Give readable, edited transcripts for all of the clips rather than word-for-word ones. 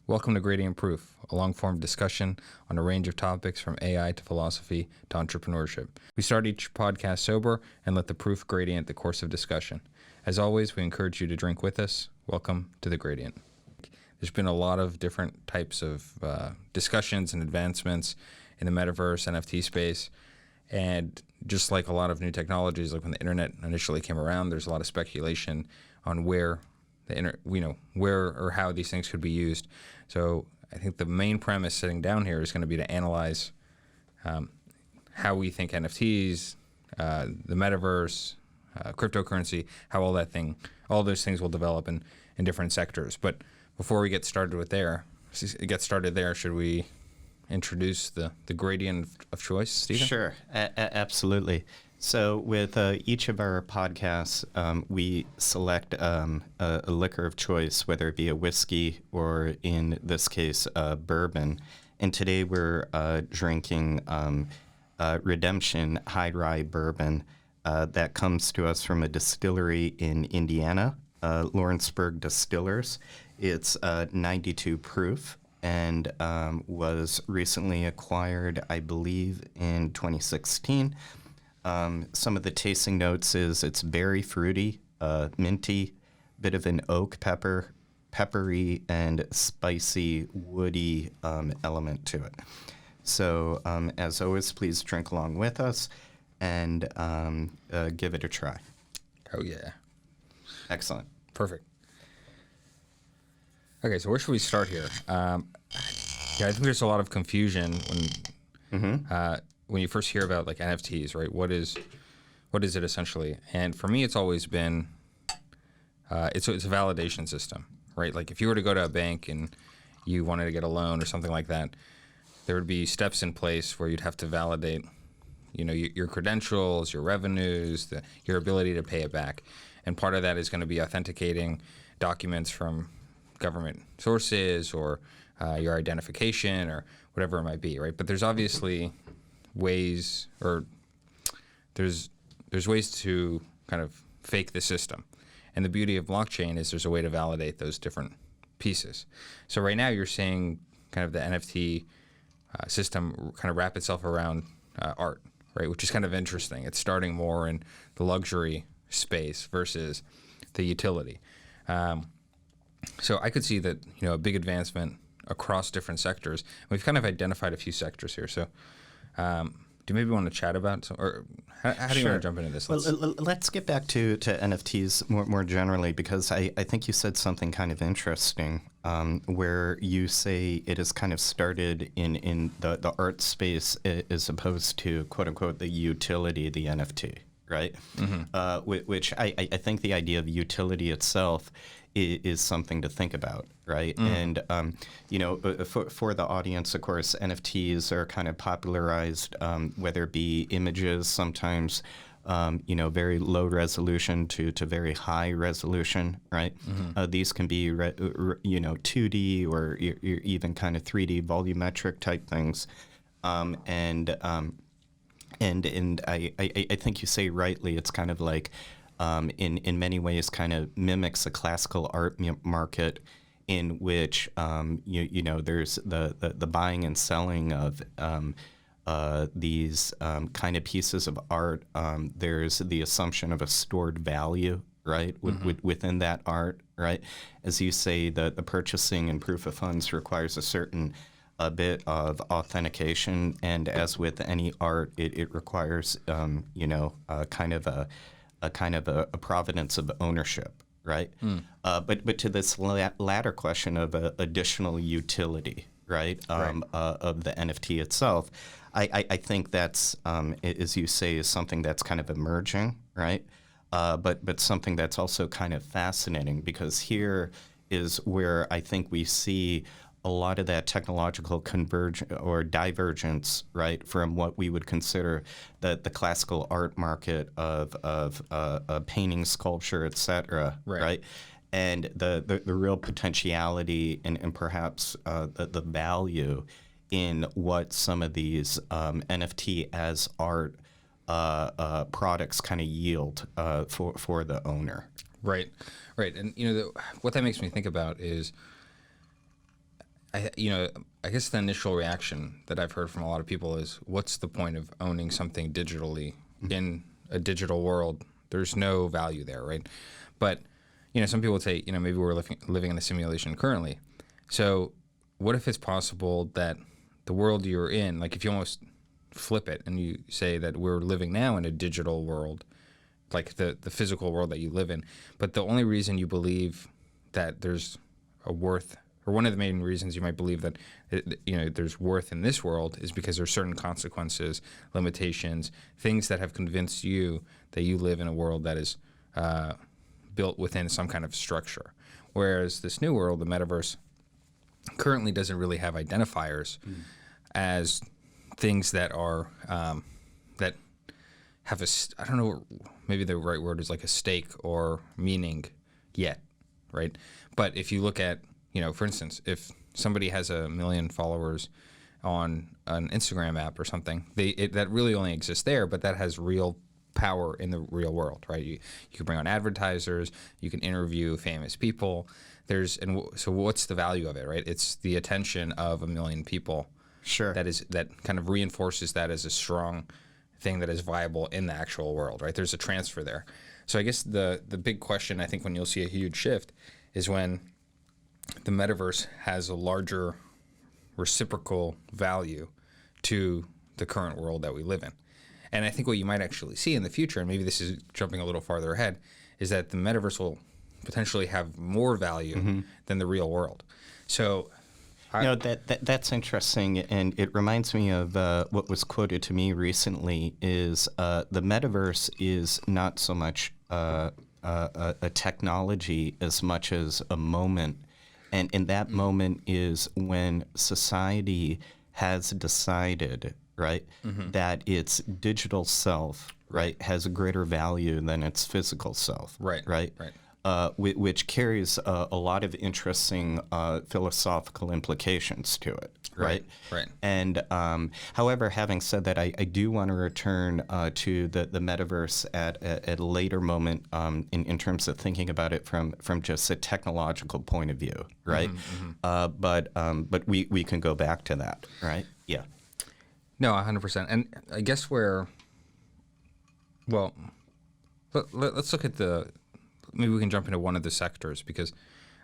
Welcome to Gradient Proof, a long-form discussion on a range of topics from AI to philosophy to entrepreneurship. We start each podcast sober and let the proof gradient the course of discussion. As always, we encourage you to drink with us. Welcome to the Gradient. There's been a lot of different types of discussions and advancements in the Metaverse, NFT space, and just like a lot of new technologies, like when the internet initially came around, there's a lot of speculation on where or how these things could be used. So I think the main premise sitting down here is going to be to analyze how we think NFTs, the Metaverse, cryptocurrency, how all those things will develop in different sectors. But before we get started there, should we introduce the gradient of choice, Stephen? Sure, absolutely. So with each of our podcasts, we select a liquor of choice, whether it be a whiskey or, in this case, bourbon. And today we're drinking Redemption High-Rye Bourbon that comes to us from a distillery in Indiana, Lawrenceburg Distillers. It's 92 proof and was recently acquired, I believe, in 2016. Some of the tasting notes is it's very fruity, minty, bit of an oak peppery, and spicy, woody element to it. So as always, please drink along with us and give it a try. Oh, yeah. Excellent. Perfect. Okay, so where should we start here? I think there's a lot of confusion when you first hear about like NFTs, right? What is it essentially? And for me, it's always been it's a validation system, right? Like if you were to go to a bank and you wanted to get a loan or something like that, there would be steps in place where you'd have to validate, your credentials, your revenues, your ability to pay it back. And part of that is going to be authenticating documents from government sources or your identification or whatever it might be, right? But there's obviously ways to kind of fake the system. And the beauty of blockchain is there's a way to validate those different pieces. So right now you're seeing kind of the NFT system kind of wrap itself around art, right? Which is kind of interesting. It's starting more in the luxury space versus the utility. So I could see that, a big advancement across different sectors. We've kind of identified a few sectors here. So do you maybe want to chat about or how do you want to jump into this? Let's get back to NFTs more generally, because I think you said something kind of interesting where you say it has kind of started in the art space as opposed to, quote unquote, the utility, the NFT, right? Mm-hmm. Which I think the idea of utility itself is something to think about, right? And, for the audience, of course, NFTs are kind of popularized, whether it be images, sometimes, very low resolution to very high resolution, right? Mm-hmm. These can be, 2D or even kind of 3D volumetric type things. And I think you say rightly, it's kind of like, in many ways kind of mimics a classical art market in which, there's the buying and selling of these kind of pieces of art. There's the assumption of a stored value, right, within that art, right? As you say, the purchasing and proof of funds requires a bit of authentication, and as with any art, it requires, kind of a provenance of ownership, right? But to this latter question of additional utility, right, of the NFT itself, I think that's, as you say, is something that's kind of emerging, right? But something that's also kind of fascinating, because here is where I think we see a lot of that technological divergence, right, from what we would consider the classical art market of painting, sculpture, et cetera, right? And the real potentiality and perhaps the value in what some of these NFT as art products kind of yield for the owner. Right. And what that makes me think about is I guess the initial reaction that I've heard from a lot of people is, what's the point of owning something digitally in a digital world? There's no value there, right? But, some people would say, maybe we're living in a simulation currently. So what if it's possible that the world you're in, like if you almost flip it and you say that we're living now in a digital world, like the physical world that you live in, but the only reason you believe that there's a worth, or one of the main reasons you might believe that there's worth in this world, is because there's certain consequences, limitations, things that have convinced you that you live in a world that is built within some kind of structure. Whereas this new world, the metaverse, currently doesn't really have identifiers as things that are that have I don't know, maybe the right word is like a stake or meaning yet, right? But if you look at, for instance, if somebody has 1 million followers on an Instagram app or something, that really only exists there, but that has real power in the real world, right? You can bring on advertisers, you can interview famous people. So what's the value of it, right? It's the attention of 1 million people. Sure. That kind of reinforces that as a strong thing that is viable in the actual world, right? There's a transfer there. So I guess the big question, I think, when you'll see a huge shift is when the metaverse has a larger reciprocal value to the current world that we live in. And I think what you might actually see in the future, and maybe this is jumping a little farther ahead, is that the metaverse will potentially have more value than the real world. So that's interesting, and it reminds me of what was quoted to me recently, is the metaverse is not so much a technology as much as a moment. And in that moment is when society has decided, right, that its digital self, right, has a greater value than its physical self, right. Which carries a lot of interesting philosophical implications to it, right? And however, having said that, I do want to return to the metaverse at a later moment in terms of thinking about it from just a technological point of view, right? But we can go back to that, right? Yeah. No, 100%. And I guess let's look at maybe we can jump into one of the sectors, because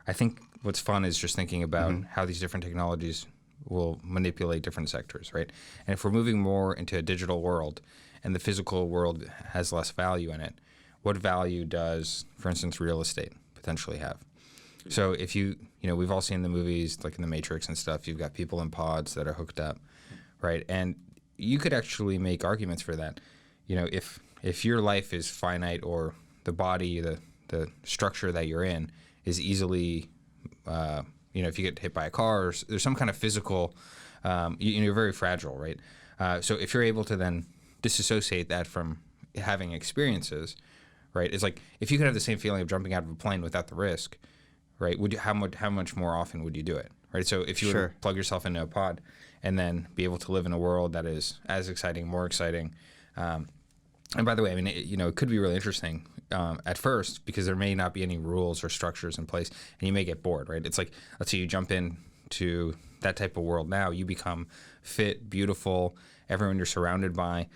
I think what's fun is just thinking about how these different technologies will manipulate different sectors, right? And if we're moving more into a digital world and the physical world has less value in it, what value does, for instance, real estate potentially have? So if we've all seen the movies, like in The Matrix and stuff, you've got people in pods that are hooked up, right? And you could actually make arguments for that. If your life is finite, or the body, the structure that you're in is easily, if you get hit by a car, or there's some kind of physical, you're very fragile, right? So if you're able to then disassociate that from having experiences, right? It's like if you could have the same feeling of jumping out of a plane without the risk, right? How much more often would you do it, right? So if you were to plug yourself into a pod and then be able to live in a world that is as exciting, more exciting. And by the way, I mean, it could be really interesting at first, because there may not be any rules or structures in place, and you may get bored, right? It's like, let's say you jump into that type of world now, you become fit, beautiful, everyone you're surrounded by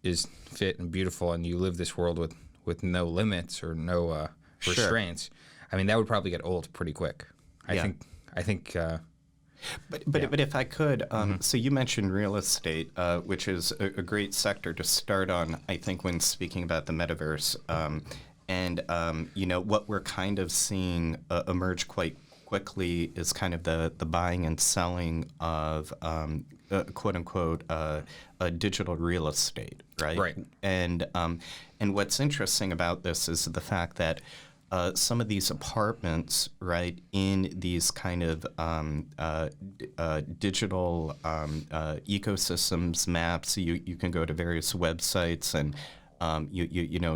is fit and beautiful, and you live this world with no limits or no restraints. I mean, that would probably get old pretty quick. I think. But if I could, so you mentioned real estate, which is a great sector to start on, I think, when speaking about the metaverse. What we're kind of seeing emerge quite quickly is kind of the buying and selling of quote unquote digital real estate, right? Right. And what's interesting about this is the fact that some of these apartments, right, in these kind of digital ecosystems, maps, you can go to various websites and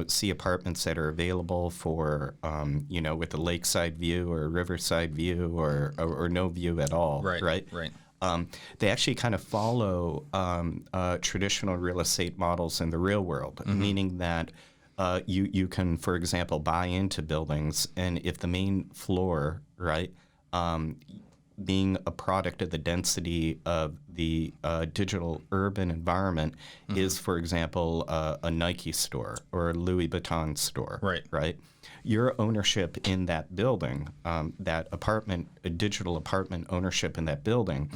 see apartments that are available for, with a lakeside view or a riverside view or no view at all, right? They actually kind of follow traditional real estate models in the real world, meaning that you can, for example, buy into buildings, and if the main floor, right, being a product of the density of the digital urban environment is, for example, a Nike store or a Louis Vuitton store. Right. Your ownership in that building, that apartment, a digital apartment ownership in that building,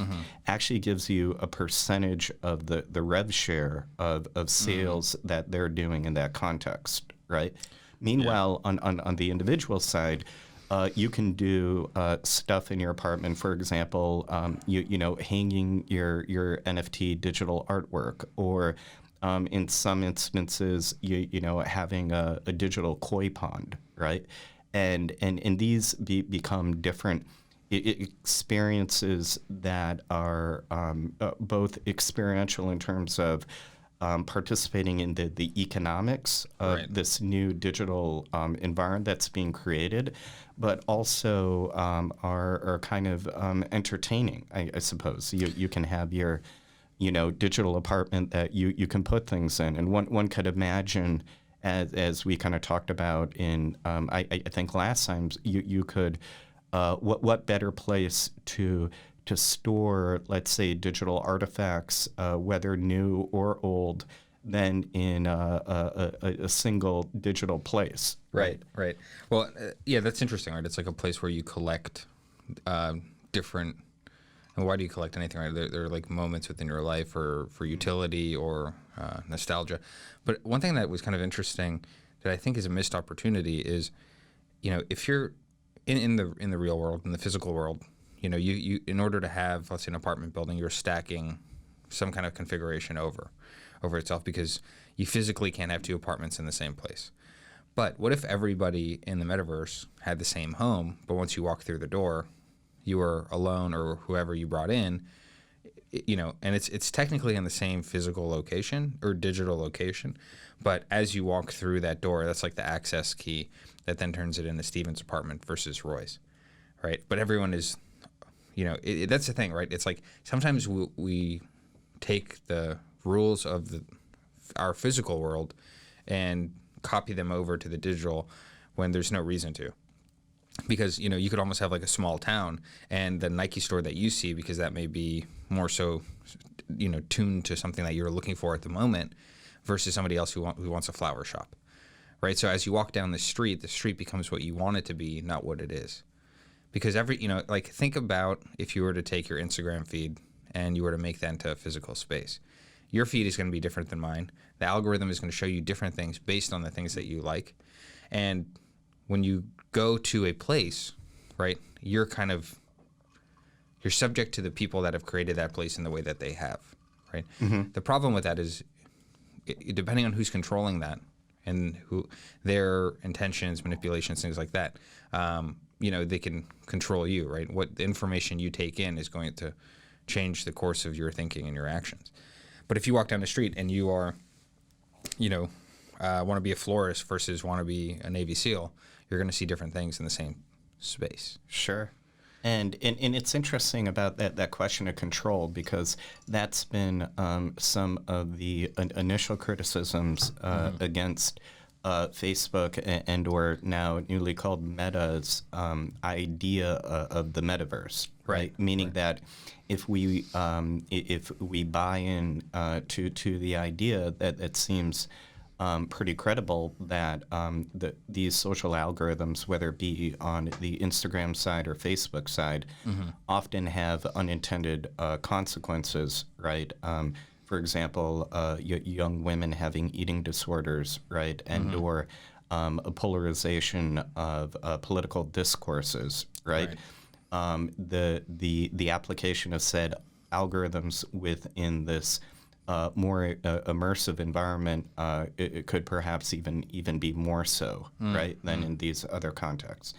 actually gives you a percentage of the rev share of sales that they're doing in that context, right? Meanwhile, on the individual side, you can do stuff in your apartment, for example, hanging your NFT digital artwork, or in some instances, having a digital koi pond, right? And these become different experiences that are both experiential in terms of participating in the economics of this new digital environment that's being created, but also are kind of entertaining, I suppose. You can have your digital apartment that you can put things in, and one could imagine, as we kind of talked about in I think last time, you could what better place to store, let's say, digital artifacts, whether new or old, than in a single digital place. Right. Well, that's interesting, right? It's like a place where you collect different. And why do you collect anything, right? There are like moments within your life for utility or nostalgia. But one thing that was kind of interesting that I think is a missed opportunity is, if you're in the real world, in the physical world, you in order to have, let's say, an apartment building, you're stacking some kind of configuration over itself, because you physically can't have two apartments in the same place. But what if everybody in the metaverse had the same home, but once you walk through the door, you were alone, or whoever you brought in, and it's technically in the same physical location or digital location, but as you walk through that door, that's like the access key that then turns it into Steven's apartment versus Roy's, right? But everyone is, that's the thing, right? It's like sometimes we take the rules of our physical world and copy them over to the digital when there's no reason to. Because, you could almost have like a small town, and the Nike store that you see, because that may be more so, tuned to something that you're looking for at the moment, versus somebody else who wants a flower shop, right? So as you walk down the street becomes what you want it to be, not what it is. Because think about if you were to take your Instagram feed and you were to make that into a physical space. Your feed is going to be different than mine. The algorithm is going to show you different things based on the things that you like. And when you go to a place, right, you're subject to the people that have created that place in the way that they have, right? The problem with that is, depending on who's controlling that and who their intentions, manipulations, things like that, they can control you, right? What the information you take in is going to change the course of your thinking and your actions. But if you walk down the street and you are, want to be a florist versus want to be a Navy SEAL, you're going to see different things in the same space. Sure. And it's interesting about that question of control, because that's been some of the initial criticisms against Facebook and or now newly called Meta's idea of the metaverse, right? Meaning that if we buy in to the idea that it seems pretty credible that these social algorithms, whether it be on the Instagram side or Facebook side, often have unintended consequences, right? For example, young women having eating disorders, right? And or a polarization of political discourses, right? The application of said algorithms within this more immersive environment, it could perhaps even be more so, right, than in these other contexts.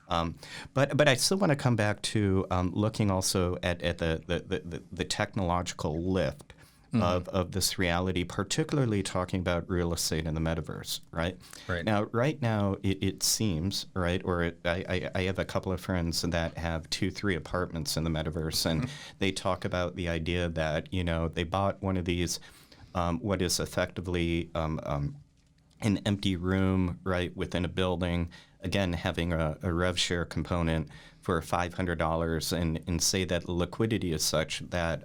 But I still want to come back to looking also at the technological lift of this reality, particularly talking about real estate in the metaverse, right? Right now, it seems, right, or I have a couple of friends that have 2-3 apartments in the metaverse, and they talk about the idea that, they bought one of these, what is effectively an empty room, right, within a building, again, having a rev share component for $500 and say that the liquidity is such that,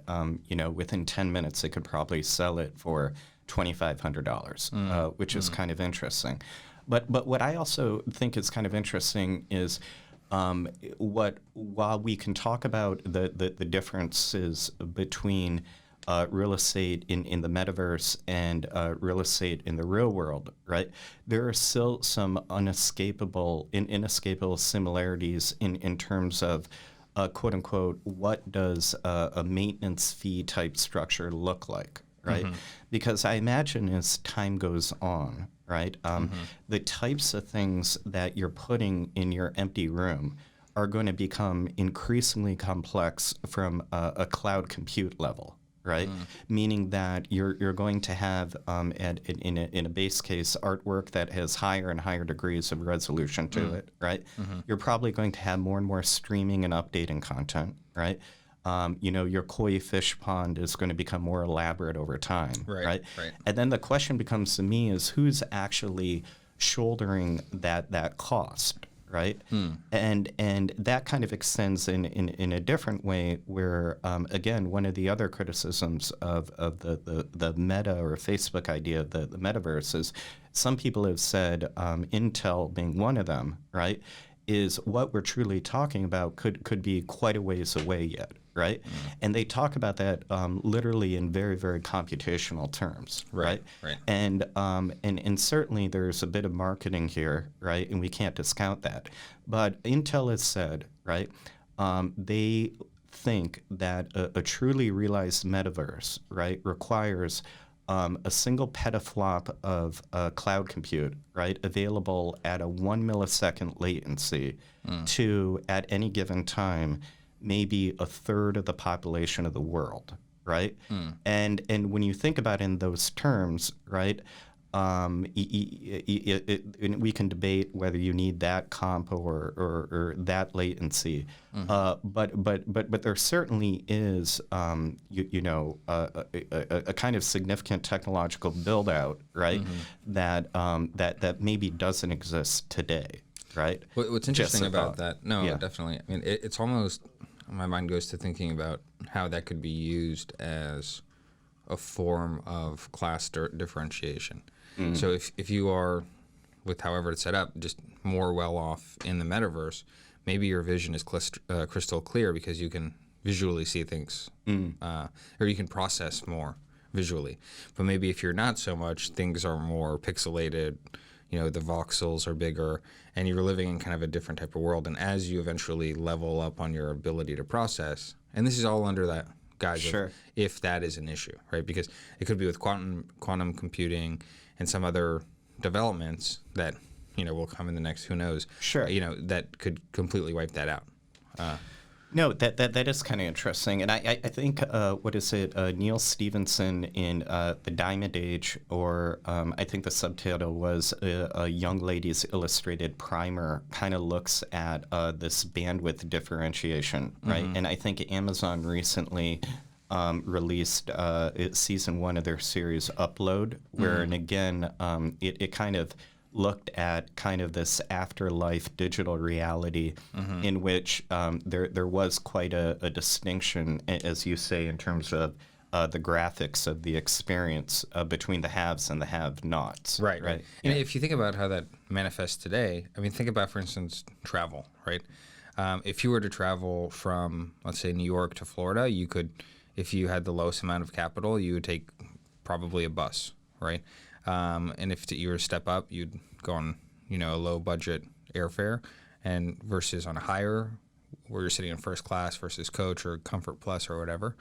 within 10 minutes, they could probably sell it for $2,500, which is kind of interesting. But what I also think is kind of interesting is while we can talk about the differences between real estate in the metaverse and real estate in the real world, right? There are still some inescapable similarities in terms of quote unquote, what does a maintenance fee type structure look like, right? Because I imagine as time goes on, right, the types of things that you're putting in your empty room are going to become increasingly complex from a cloud compute level, right? Meaning that you're going to have, in a base case, artwork that has higher and higher degrees of resolution to it, right? You're probably going to have more and more streaming and updating content, right? Your koi fish pond is going to become more elaborate over time, right? And then the question becomes to me is who's actually shouldering that cost, right? And that kind of extends in a different way where, again, one of the other criticisms of the Meta or Facebook idea, the metaverse, is some people have said, Intel being one of them, right, is what we're truly talking about could be quite a ways away yet, right? And they talk about that literally in very, very computational terms, right? And certainly there's a bit of marketing here, right? And we can't discount that. But Intel has said, right, they think that a truly realized metaverse, right, requires a single petaflop of cloud compute, right, available at a 1 millisecond latency to, at any given time, maybe a third of the population of the world, right? And when you think about it in those terms, right, we can debate whether you need that comp or that latency, but there certainly is a kind of significant technological build out, right? That maybe doesn't exist today, right? What's interesting about that? No, definitely. I mean, it's almost, my mind goes to thinking about how that could be used as a form of class differentiation. So if you are, with however it's set up, just more well off in the metaverse, maybe your vision is crystal clear because you can visually see things, or you can process more visually. But maybe if you're not so much, things are more pixelated, the voxels are bigger, and you're living in kind of a different type of world. And as you eventually level up on your ability to process, and this is all under that guise of if that is an issue, right? Because it could be with quantum computing and some other developments that will come in the next, who knows, that could completely wipe that out. No, that is kind of interesting, and I think Neil Stevenson in The Diamond Age, or I think the subtitle was a Young Lady's Illustrated Primer, kind of looks at this bandwidth differentiation, right? And I think Amazon recently released season 1 of their series Upload, where and again it kind of looked at kind of this afterlife digital reality in which there was quite a distinction, as you say, in terms of the graphics of the experience between the haves and the have-nots. Right. And if you think about how that manifests today, I mean, think about, for instance, travel, right? If you were to travel from, let's say, New York to Florida, you could, if you had the lowest amount of capital, you would take probably a bus, right? And if you were to step up, you'd go on, a low budget airfare, and versus on a higher, where you're sitting in first class versus coach or comfort plus or whatever.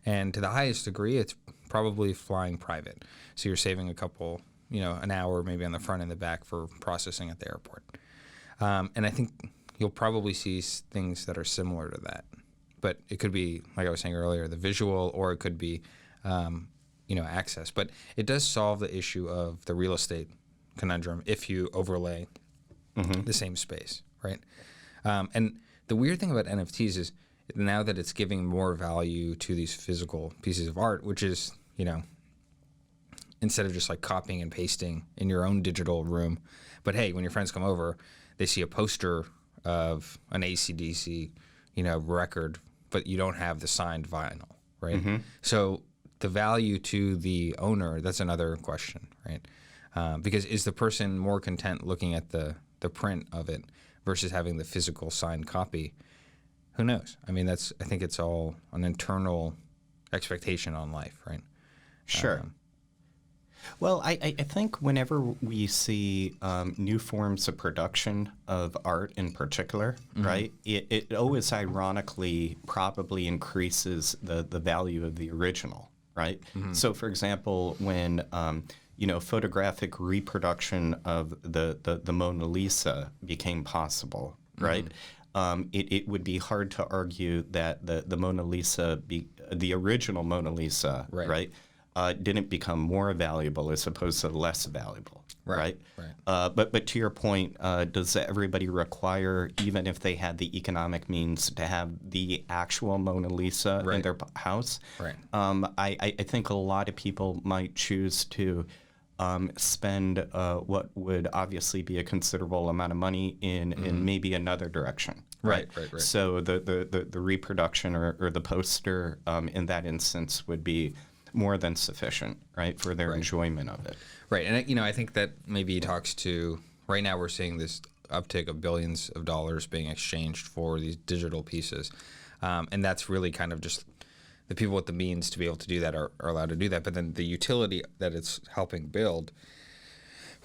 And to the highest degree, it's probably flying private. So you're saving a couple, an hour maybe on the front and the back for processing at the airport. And I think you'll probably see things that are similar to that. But it could be, like I was saying earlier, the visual, or it could be access. But it does solve the issue of the real estate conundrum if you overlay the same space, right? And the weird thing about NFTs is now that it's giving more value to these physical pieces of art, which is, in instead of just like copying and pasting in your own digital room. But hey, when your friends come over, they see a poster of an AC/DC, record, but you don't have the signed vinyl, right? So the value to the owner, that's another question, right? Because is the person more content looking at the print of it versus having the physical signed copy? Who knows? I mean, I think it's all an internal expectation on life, right? Sure. Well, I think whenever we see new forms of production of art in particular, right, it always ironically probably increases the value of the original, right? So, for example, when photographic reproduction of the Mona Lisa became possible, right? It would be hard to argue that the Mona Lisa, the original Mona Lisa, right, didn't become more valuable as opposed to less valuable, right? But to your point, does everybody require, even if they had the economic means, to have the actual Mona Lisa in their house? Right. I think a lot of people might choose to spend what would obviously be a considerable amount of money in maybe another direction. Right. So the reproduction or the poster in that instance would be more than sufficient, right, for their enjoyment of it. Right, and I think that maybe talks to, right now we're seeing this uptick of billions of dollars being exchanged for these digital pieces, and that's really kind of just the people with the means to be able to do that are allowed to do that, but then the utility that it's helping build,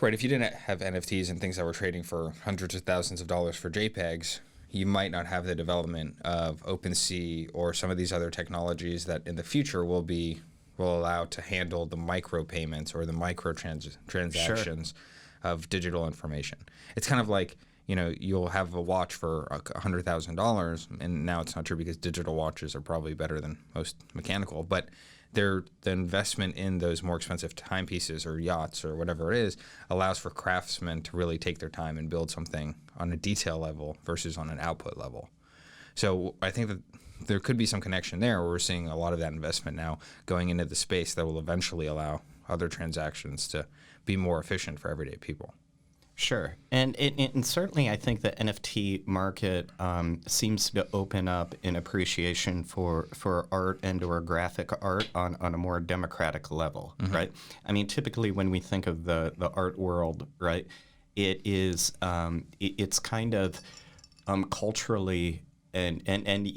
right, if you didn't have NFTs and things that were trading for hundreds of thousands of dollars for JPEGs, you might not have the development of OpenSea or some of these other technologies that in the future will allow to handle the micro payments or the micro transactions of digital information. It's kind of like, you'll have a watch for $100,000, and now it's not true because digital watches are probably better than most mechanical, but the investment in those more expensive timepieces or yachts or whatever it is allows for craftsmen to really take their time and build something on a detail level versus on an output level. So I think that there could be some connection there where we're seeing a lot of that investment now going into the space that will eventually allow other transactions to be more efficient for everyday people. Sure. And certainly I think the NFT market seems to open up an appreciation for art and or graphic art on a more democratic level, right? I mean, typically when we think of the art world, right, it's kind of culturally and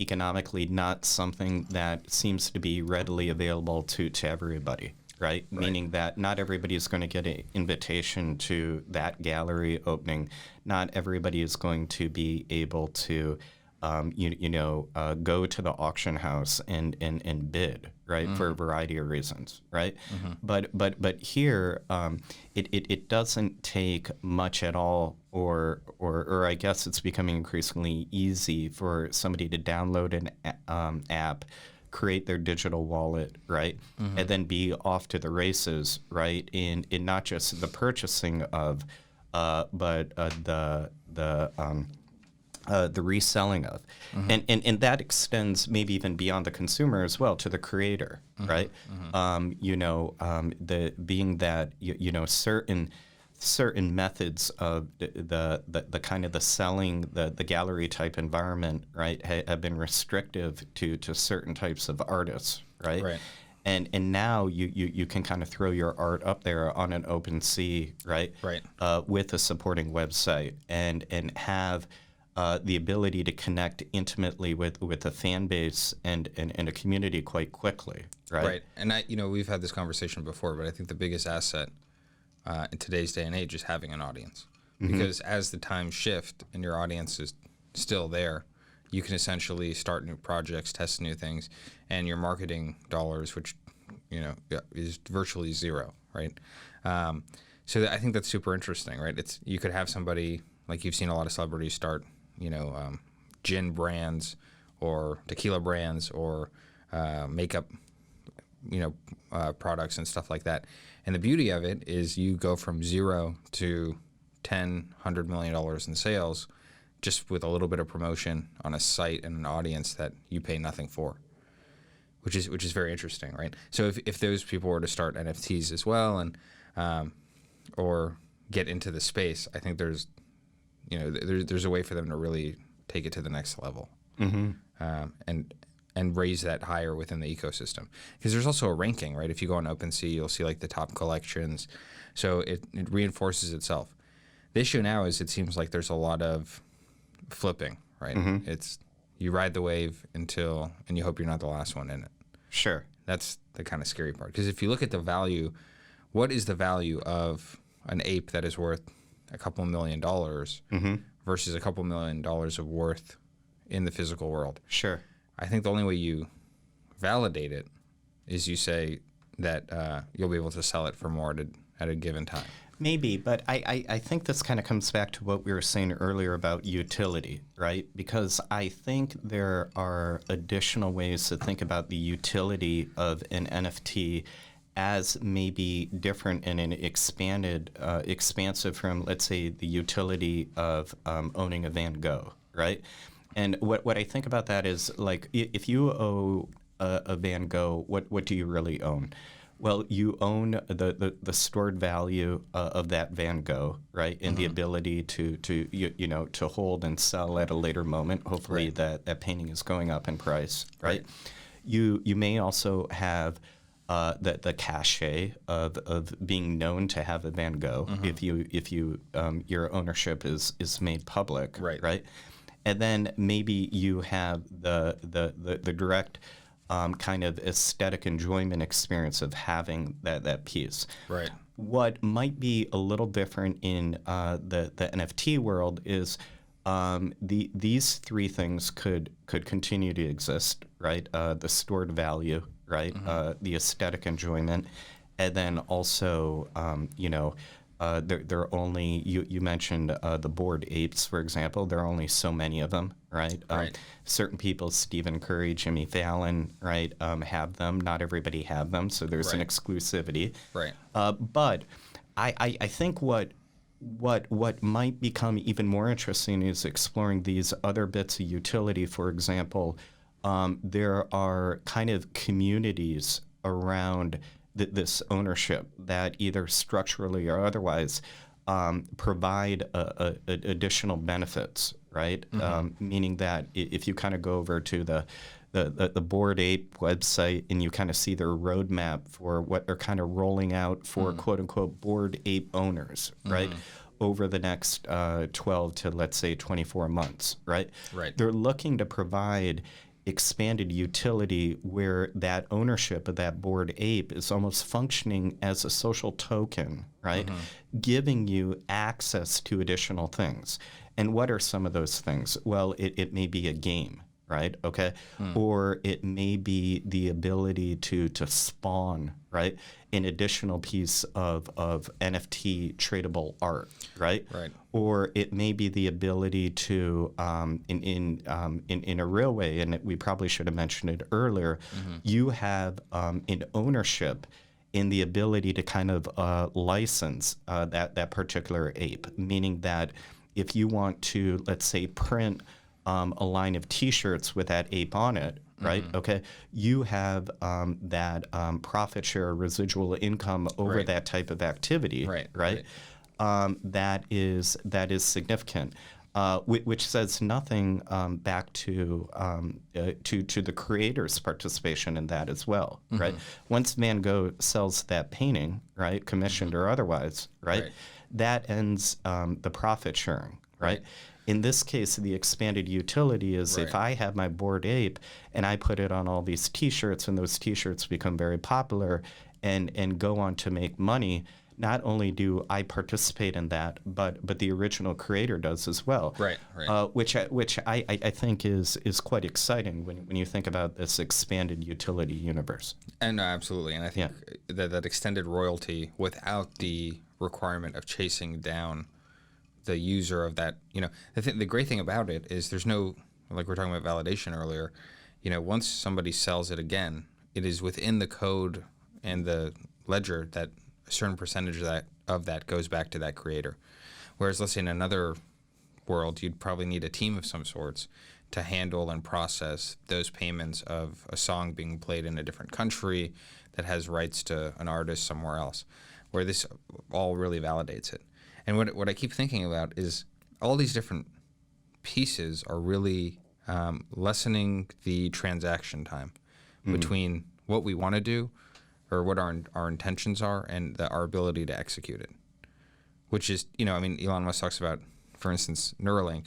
economically not something that seems to be readily available to everybody, right? Meaning that not everybody is going to get an invitation to that gallery opening. Not everybody is going to be able to, go to the auction house and bid, right, for a variety of reasons, right? But here, it doesn't take much at all, or I guess it's becoming increasingly easy for somebody to download an app, create their digital wallet, right, and then be off to the races, right, in not just the purchasing of, but the reselling of, and that extends maybe even beyond the consumer as well to the creator, right? Being that certain methods of the kind of the selling, the gallery type environment, right, have been restrictive to certain types of artists, right? And now you can kind of throw your art up there on an OpenSea, right? With a supporting website and have the ability to connect intimately with a fan base and a community quite quickly, right? And we've had this conversation before, but I think the biggest asset in today's day and age is having an audience, because as the times shift and your audience is still there, you can essentially start new projects, test new things, and your marketing dollars, which is virtually zero, right? So I think that's super interesting, right? You could have somebody, like you've seen a lot of celebrities start, gin brands or tequila brands or makeup, products and stuff like that. And the beauty of it is you go from zero to $100 million in sales just with a little bit of promotion on a site and an audience that you pay nothing for. which is very interesting, right? So if those people were to start NFTs as well and or get into the space, I think there's a way for them to really take it to the next level, and raise that higher within the ecosystem. Because there's also a ranking, right? If you go on OpenSea, you'll see like the top collections. So it reinforces itself. The issue now is it seems like there's a lot of flipping, right? It's you ride the wave and you hope you're not the last one in it. Sure. That's the kind of scary part. Because if you look at the value, what is the value of an ape that is worth a couple $1 million versus a couple $1 million of worth in the physical world? Sure. I think the only way you validate it is you say that you'll be able to sell it for more at a given time. Maybe, but I think this kind of comes back to what we were saying earlier about utility, right? Because I think there are additional ways to think about the utility of an NFT as maybe different and an expansive from, let's say, the utility of owning a Van Gogh, right? And what I think about that is, like, if you owe a Van Gogh, what do you really own? Well, you own the stored value of that Van Gogh, right, and the ability to hold and sell at a later moment. Hopefully, that painting is going up in price, right? You may also have the cachet of being known to have a Van Gogh if you your ownership is made public, right? And then maybe you have the direct kind of aesthetic enjoyment experience of having that piece. Right. What might be a little different in the NFT world is these three things could continue to exist, right? The stored value, right? The aesthetic enjoyment, and then also, there are only, you mentioned the Bored Apes, for example. There are only so many of them, right? Certain people, Stephen Curry, Jimmy Fallon, right, have them. Not everybody have them, so there's an exclusivity. Right. But I think what might become even more interesting is exploring these other bits of utility. For example, there are kind of communities around this ownership that either structurally or otherwise provide additional benefits, right? Meaning that if you kind of go over to the Bored Ape website and you kind of see their roadmap for what they're kind of rolling out for quote unquote Bored Ape owners, right? Over the next 12 to, let's say, 24 months, right? They're looking to provide expanded utility where that ownership of that Bored Ape is almost functioning as a social token, right? Giving you access to additional things. And what are some of those things? Well, it may be a game, right? Okay. Or it may be the ability to spawn, right, an additional piece of NFT tradable art, right? Or it may be the ability to, in a real way, and we probably should have mentioned it earlier, you have an ownership in the ability to kind of license that particular ape, meaning that if you want to, let's say, print a line of T-shirts with that ape on it, right? Okay, you have that profit share, residual income over that type of activity, right? That is significant, which says nothing back to the creator's participation in that as well, right? Once Van Gogh sells that painting, right, commissioned or otherwise, right, that ends the profit sharing, right? In this case, the expanded utility is if I have my Bored Ape and I put it on all these T-shirts and those T-shirts become very popular and go on to make money, not only do I participate in that, but the original creator does as well. Which I think is quite exciting when you think about this expanded utility universe. And absolutely, and I think that extended royalty without the requirement of chasing down the user of that, the great thing about it is there's no, like we were talking about validation earlier, once somebody sells it again, it is within the code and the ledger that a certain percentage of that goes back to that creator. Whereas let's say in another world, you'd probably need a team of some sorts to handle and process those payments of a song being played in a different country that has rights to an artist somewhere else, where this all really validates it. And what I keep thinking about is all these different pieces are really lessening the transaction time between what we want to do or what our intentions are and our ability to execute it, which is, I mean, Elon Musk talks about, for instance, Neuralink,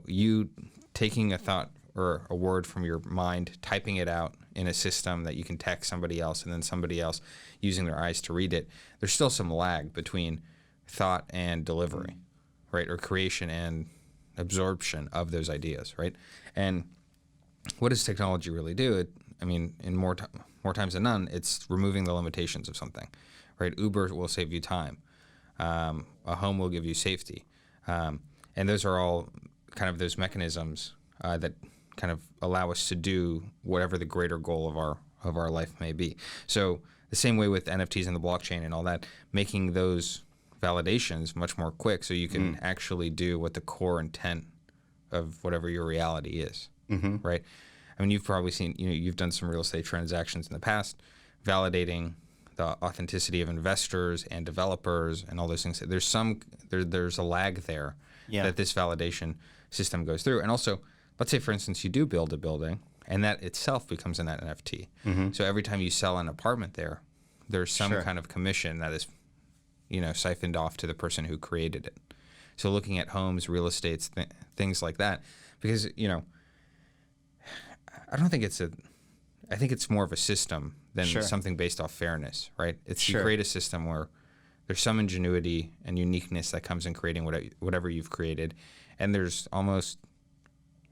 you taking a thought or a word from your mind, typing it out in a system that you can text somebody else, and then somebody else using their eyes to read it. There's still some lag between thought and delivery, right? Or creation and absorption of those ideas, right? And what does technology really do? In more times than none, it's removing the limitations of something, right? Uber will save you time. A home will give you safety. And those are all kind of those mechanisms that kind of allow us to do whatever the greater goal of our life may be. So the same way with NFTs and the blockchain and all that, making those validations much more quick so you can actually do what the core intent of whatever your reality is, right? I mean, you've probably seen, you've done some real estate transactions in the past, validating the authenticity of investors and developers and all those things. There's a lag there that this validation system goes through. And also, let's say, for instance, you do build a building and that itself becomes an NFT. So every time you sell an apartment there's some kind of commission that is, siphoned off to the person who created it. So looking at homes, real estate, things like that, because, I don't think I think it's more of a system than something based off fairness, right? It's you create a system where there's some ingenuity and uniqueness that comes in creating whatever you've created, and there's almost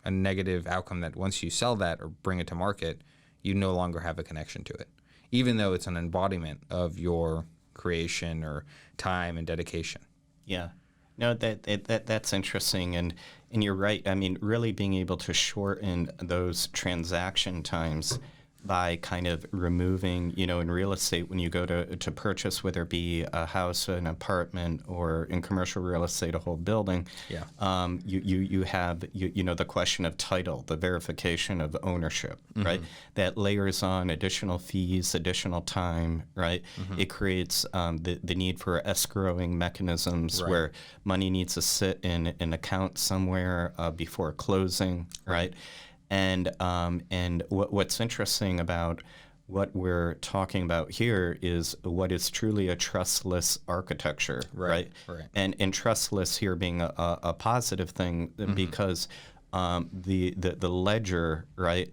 a negative outcome that once you sell that or bring it to market, you no longer have a connection to it, even though it's an embodiment of your creation or time and dedication. Yeah. No, that's interesting, and you're right. I mean, really being able to shorten those transaction times by kind of removing, in real estate, when you go to purchase, whether it be a house, an apartment, or in commercial real estate, a whole building, you have the question of title, the verification of ownership, right? That layers on additional fees, additional time, right? It creates the need for escrowing mechanisms where money needs to sit in an account somewhere before closing, right? And what's interesting about what we're talking about here is what is truly a trustless architecture, right? And trustless here being a positive thing because the ledger, right,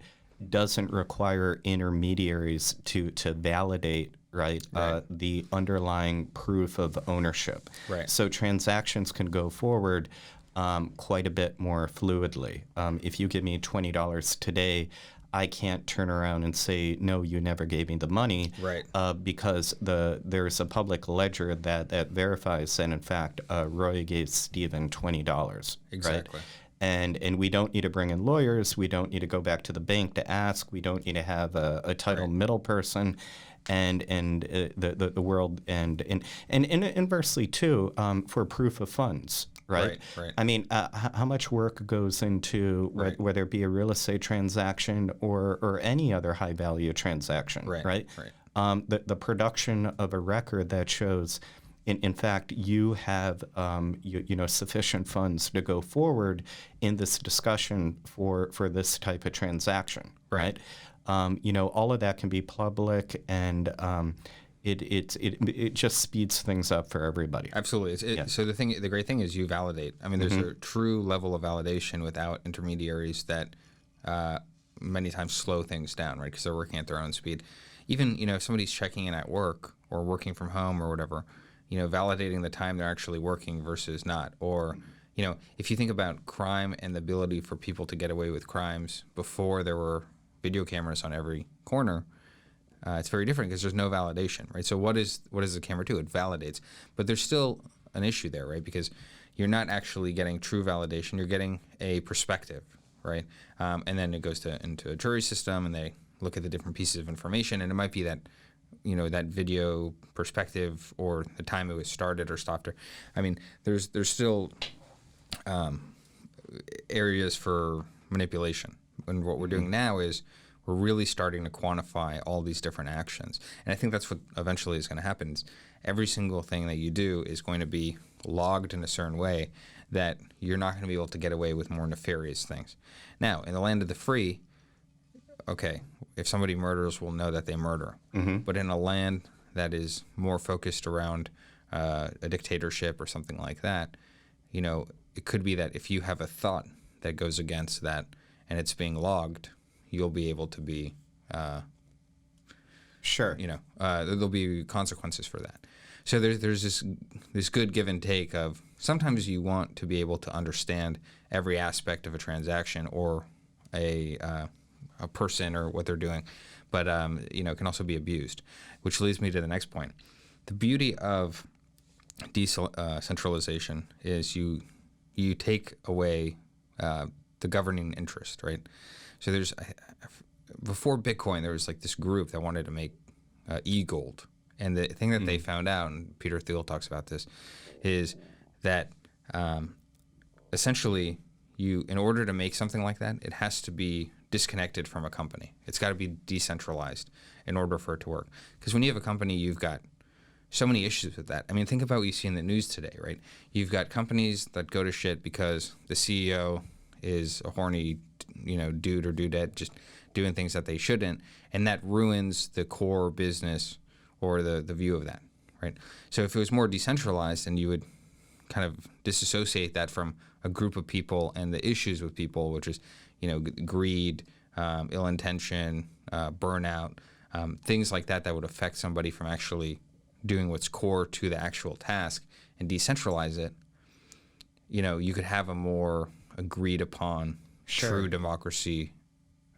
doesn't require intermediaries to validate the underlying proof of ownership. So transactions can go forward quite a bit more fluidly. If you give me $20 today, I can't turn around and say, no, you never gave me the money, because there's a public ledger that verifies that, in fact, Roy gave Stephen $20. Exactly. Right? And we don't need to bring in lawyers. We don't need to go back to the bank to ask. We don't need to have a title middle person. And the world and inversely too for proof of funds, right? I mean, how much work goes into whether it be a real estate transaction or any other high value transaction, right? The production of a record that shows, in fact, you have sufficient funds to go forward in this discussion for this type of transaction, right? All of that can be public, and it just speeds things up for everybody. Absolutely. So the great thing is you validate. I mean, there's a true level of validation without intermediaries that many times slow things down, right? Because they're working at their own speed. Even if somebody's checking in at work or working from home or whatever, validating the time they're actually working versus not, or if you think about crime and the ability for people to get away with crimes before there were video cameras on every corner, it's very different because there's no validation, right? So what does the camera do? It validates, but there's still an issue there, right? Because you're not actually getting true validation. You're getting a perspective, right? And then it goes into a jury system, and they look at the different pieces of information, and it might be that that video perspective or the time it was started or stopped. I mean, there's still areas for manipulation. And what we're doing now is we're really starting to quantify all these different actions. And I think that's what eventually is going to happen. Is every single thing that you do is going to be logged in a certain way that you're not going to be able to get away with more nefarious things. Now, in the land of the free, okay, if somebody murders, we'll know that they murder. But in a land that is more focused around a dictatorship or something like that, you know, it could be that if you have a thought that goes against that and it's being logged, you'll be able to be, Sure. you know, there'll be consequences for that. So there's this good give and take of sometimes you want to be able to understand every aspect of a transaction or a person or what they're doing, but you know, it can also be abused, which leads me to the next point. The beauty of decentralization is you take away the governing interest, right? So there's before Bitcoin, there was like this group that wanted to make e-gold. And the thing that they found out, and Peter Thiel talks about this, is that essentially in order to make something like that, it has to be disconnected from a company. It's got to be decentralized in order for it to work. Because when you have a company, you've got so many issues with that. I mean, think about what you see in the news today, right? You've got companies that go to shit because the CEO is a horny, you know, dude or dudette just doing things that they shouldn't, and that ruins the core business or the view of that, right? So if it was more decentralized, then you would kind of disassociate that from a group of people and the issues with people, which is, you know, greed, ill intention, burnout, things like that would affect somebody from actually doing what's core to the actual task, and decentralize it. You know, you could have a more agreed upon true democracy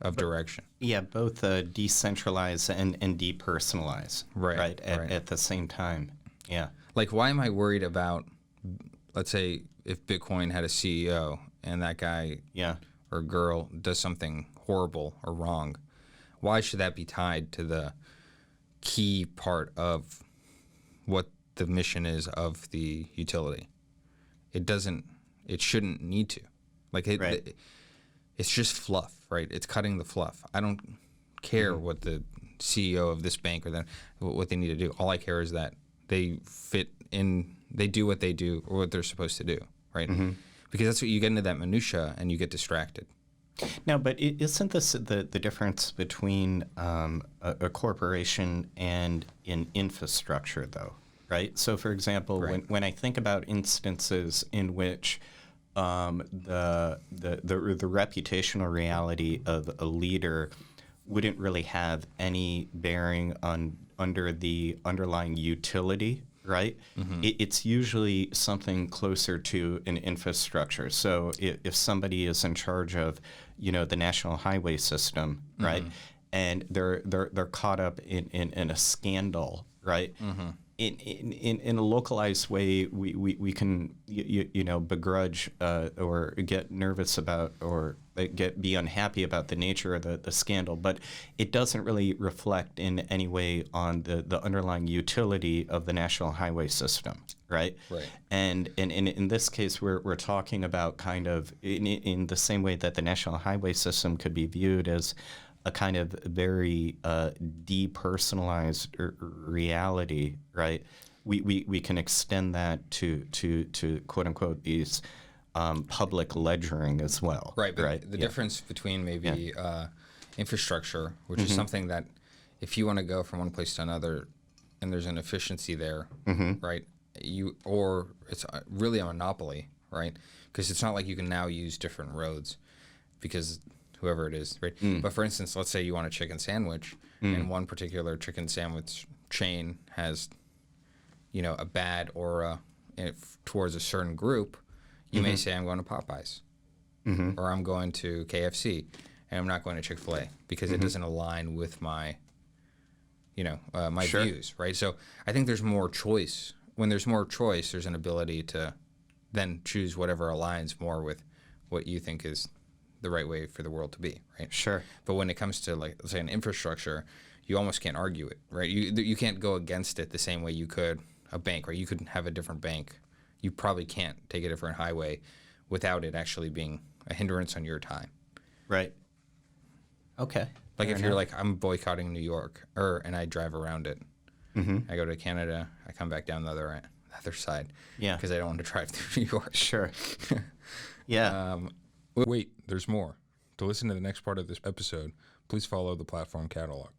of direction. Yeah, both decentralize and depersonalize, right? At the same time. Yeah. Like, why am I worried about, let's say, if Bitcoin had a CEO and that guy or girl does something horrible or wrong? Why should that be tied to the key part of what the mission is of the utility? It shouldn't need to. Like, it's just fluff, right? It's cutting the fluff. I don't care what the CEO of this bank or what they need to do. All I care is that they fit in, they do what they do or what they're supposed to do, right? Because that's what you get into that minutia and you get distracted. Now, but isn't this the difference between a corporation and an infrastructure, though, right? So, for example, when I think about instances in which the reputational reality of a leader wouldn't really have any bearing under the underlying utility, right? It's usually something closer to an infrastructure. So if somebody is in charge of, you know, the national highway system, right, and they're caught up in a scandal, right? In a localized way, we can you know, begrudge or get nervous about or be unhappy about the nature of the scandal, but it doesn't really reflect in any way on the underlying utility of the national highway system, right? And in this case, we're talking about kind of in the same way that the national highway system could be viewed as a kind of very depersonalized reality, right? We can extend that to quote unquote these public ledgering as well. Right. But the difference between maybe infrastructure, which is something that if you want to go from one place to another and there's an efficiency there, right? Or it's really a monopoly, right? Because it's not like you can now use different roads because whoever it is, right? But for instance, let's say you want a chicken sandwich, and one particular chicken sandwich chain has, you know, a bad aura towards a certain group. You may say, I'm going to Popeyes, or I'm going to KFC, and I'm not going to Chick-fil-A because it doesn't align with my, you know, my views, right? So I think there's more choice. When there's more choice, there's an ability to then choose whatever aligns more with what you think is the right way for the world to be, right? But when it comes to, like, let's say an infrastructure, you almost can't argue it, right? You can't go against it the same way you could a bank, right? You could have a different bank. You probably can't take a different highway without it actually being a hindrance on your time. Right. Okay. Like Fair if you're enough. like, I'm boycotting New York, and I drive around it. I go to Canada, I come back down the other side. Yeah. Because I don't want to drive through New York. Sure. Yeah. Wait, there's more. To listen to the next part of this episode, please follow the platform catalog.